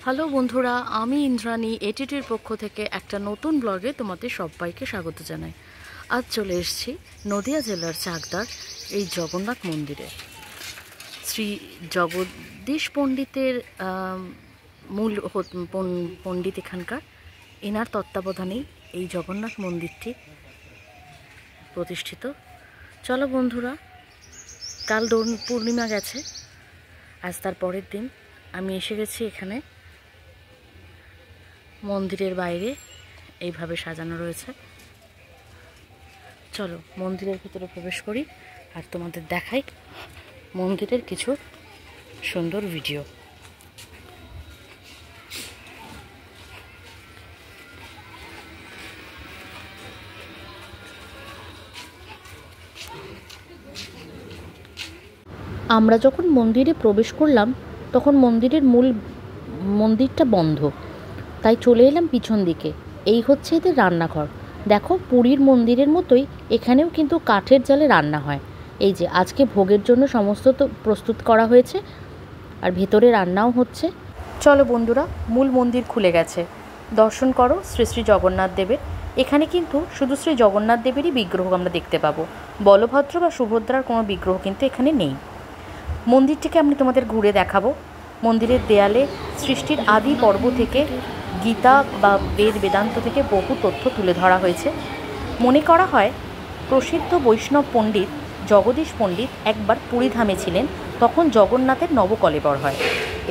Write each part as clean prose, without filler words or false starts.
Hello বন্ধুরা, আমি ইন্দ্রাণী এটিটির পক্ষ থেকে একটা নতুন ব্লগে তোমাদের সবাইকে স্বাগত জানাই। আজ চলে এসেছি নদিয়া জেলার চাকদার এই জগন্নাথ মন্দিরে। শ্রী জগদীশ পণ্ডিতের মূল পণ্ডিত এখানকার, এনার তত্ত্বাবধানেই এই জগন্নাথ মন্দিরটি প্রতিষ্ঠিত। চলো বন্ধুরা, কাল দোল পূর্ণিমা গেছে, আজ তার পরের দিন আমি এসে গেছি এখানে। মন্দিরের বাইরে এইভাবে সাজানো রয়েছে। চলো মন্দিরের ভিতরে প্রবেশ করি আর তোমাদের দেখাই মন্দিরের কিছু সুন্দর ভিডিও। আমরা যখন মন্দিরে প্রবেশ করলাম তখন মন্দিরটা বন্ধ, তাই চলে এলাম পিছন দিকে। এই হচ্ছে এদের রান্নাঘর। দেখো, পুরীর মন্দিরের মতোই এখানেও কিন্তু কাঠের জালে রান্না হয়। এই যে আজকে ভোগের জন্য সমস্ত তো প্রস্তুত করা হয়েছে, আর ভেতরে রান্নাও হচ্ছে। চলো বন্ধুরা, মূল মন্দির খুলে গেছে, দর্শন করো শ্রী শ্রী জগন্নাথ দেবের। এখানে কিন্তু শুধু শ্রী জগন্নাথ দেবেরই বিগ্রহ আমরা দেখতে পাবো, বলভদ্র বা সুভদ্রার কোনো বিগ্রহ কিন্তু এখানে নেই। মন্দিরটিকে আমি তোমাদের ঘুরে দেখাবো। মন্দিরের দেয়ালে সৃষ্টির আদি পর্ব থেকে গীতা বা বেদান্ত থেকে বহু তথ্য তুলে ধরা হয়েছে। মনে করা হয় প্রসিদ্ধ বৈষ্ণব পণ্ডিত জগদীশ পণ্ডিত একবার পুরীধামে ছিলেন, তখন জগন্নাথের নবকলেবর হয়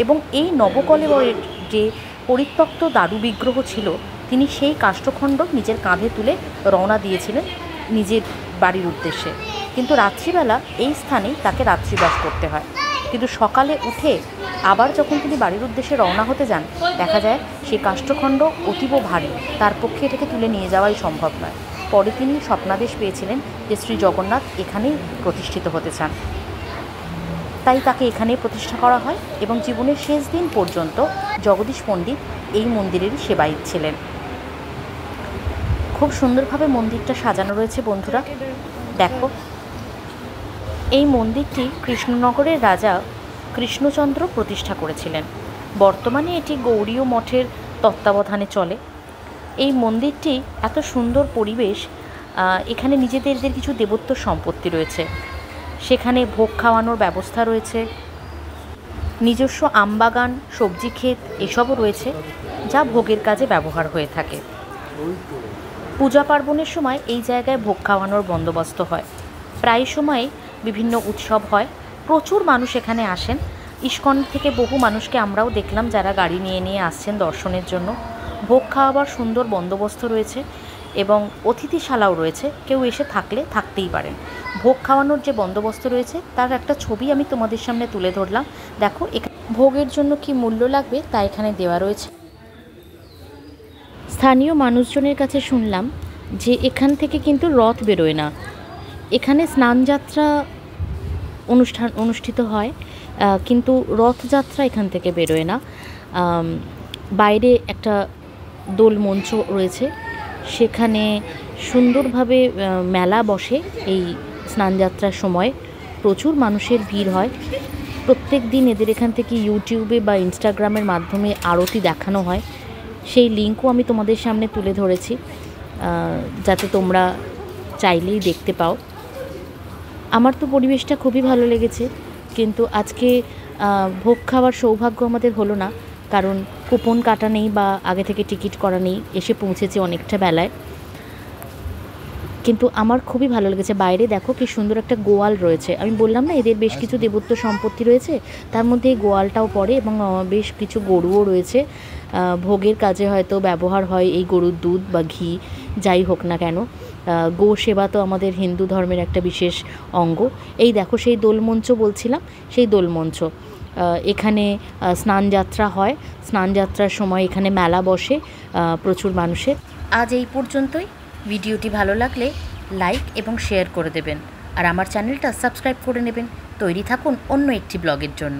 এবং এই নবকলেবরের যে পরিত্যক্ত দারু বিগ্রহ ছিল, তিনি সেই কাষ্ঠখণ্ড নিজের কাঁধে তুলে রওনা দিয়েছিলেন নিজের বাড়ির উদ্দেশ্যে। কিন্তু রাত্রিবেলা এই স্থানেই তাকে রাত্রিবাস করতে হয়। কিন্তু সকালে উঠে আবার যখন তিনি বাড়ির উদ্দেশ্যে রওনা হতে যান, দেখা যায় সেই কাষ্ঠখণ্ড অতীব ভারী, তার পক্ষে এটাকে তুলে নিয়ে যাওয়াই সম্ভব নয়। পরে তিনি স্বপ্নাদেশ পেয়েছিলেন যে শ্রী জগন্নাথ এখানেই প্রতিষ্ঠিত হতে চান, তাই তাকে এখানেই প্রতিষ্ঠা করা হয় এবং জীবনের শেষ দিন পর্যন্ত জগদীশ পণ্ডিত এই মন্দিরেরই সেবায়িত ছিলেন। খুব সুন্দরভাবে মন্দিরটা সাজানো রয়েছে বন্ধুরা, দেখো। এই মন্দিরটি কৃষ্ণনগরের রাজা কৃষ্ণচন্দ্র প্রতিষ্ঠা করেছিলেন। বর্তমানে এটি গৌড়ীয় মঠের তত্ত্বাবধানে চলে। এই মন্দিরটি এত সুন্দর পরিবেশ, এখানে নিজেদের কিছু দেবত্ব সম্পত্তি রয়েছে, সেখানে ভোগ খাওয়ানোর ব্যবস্থা রয়েছে, নিজস্ব আমবাগান, সবজি ক্ষেত এসবও রয়েছে, যা ভোগের কাজে ব্যবহার হয়ে থাকে। পূজা পার্বণের সময় এই জায়গায় ভোগ খাওয়ানোর বন্দোবস্ত হয়। প্রায় সময় বিভিন্ন উৎসব হয়, প্রচুর মানুষ এখানে আসেন। ইস্কন থেকে বহু মানুষকে আমরাও দেখলাম যারা গাড়ি নিয়ে নিয়ে আসছেন দর্শনের জন্য। ভোগ খাওয়াবার সুন্দর বন্দোবস্ত রয়েছে এবং অতিথিশালাও রয়েছে, কেউ এসে থাকলে থাকতেই পারেন। ভোগ খাওয়ানোর যে বন্দোবস্ত রয়েছে তার একটা ছবি আমি তোমাদের সামনে তুলে ধরলাম। দেখো, ভোগের জন্য কি মূল্য লাগবে তা এখানে দেওয়া রয়েছে। স্থানীয় মানুষজনের কাছে শুনলাম যে এখান থেকে কিন্তু রথ বেরোয় না, এখানে স্নানযাত্রা অনুষ্ঠিত হয়, কিন্তু রথযাত্রা এখান থেকে বেরোয় না। বাইরে একটা দোল মঞ্চ রয়েছে, সেখানে সুন্দরভাবে মেলা বসে। এই স্নানযাত্রার সময় প্রচুর মানুষের ভিড় হয়। প্রত্যেক দিন এদের এখান থেকে ইউটিউবে বা ইনস্টাগ্রামের মাধ্যমে আরতি দেখানো হয়, সেই লিঙ্কও আমি তোমাদের সামনে তুলে ধরেছি, যাতে তোমরা চাইলেই দেখতে পাও। আমার তো পরিবেশটা খুবই ভালো লেগেছে, কিন্তু আজকে ভোগ খাওয়ার সৌভাগ্য আমাদের হলো না, কারণ কুপন কাটা নেই বা আগে থেকে টিকিট করা নেই, এসে পৌঁছেছে অনেকটা বেলায়। কিন্তু আমার খুবই ভালো লেগেছে। বাইরে দেখো কি সুন্দর একটা গোয়াল রয়েছে। আমি বললাম না এদের বেশ কিছু দেবত্ব সম্পত্তি রয়েছে, তার মধ্যে এই গোয়ালটাও পড়ে এবং বেশ কিছু গরুও রয়েছে। ভোগের কাজে হয়তো ব্যবহার হয় এই গরুর দুধ বা ঘি, যাই হোক না কেন। গো সেবা তো আমাদের হিন্দু ধর্মের একটা বিশেষ অঙ্গ। এই দেখো সেই দোলমঞ্চ বলছিলাম, সেই দোলমঞ্চ। এখানে স্নানযাত্রা হয়, স্নানযাত্রার সময় এখানে মেলা বসে প্রচুর মানুষের। আজ এই পর্যন্তই। ভিডিওটি ভালো লাগলে লাইক এবং শেয়ার করে দেবেন, আর আমার চ্যানেলটা সাবস্ক্রাইব করে নেবেন। তৈরি থাকুন অন্য একটি ব্লগের জন্য।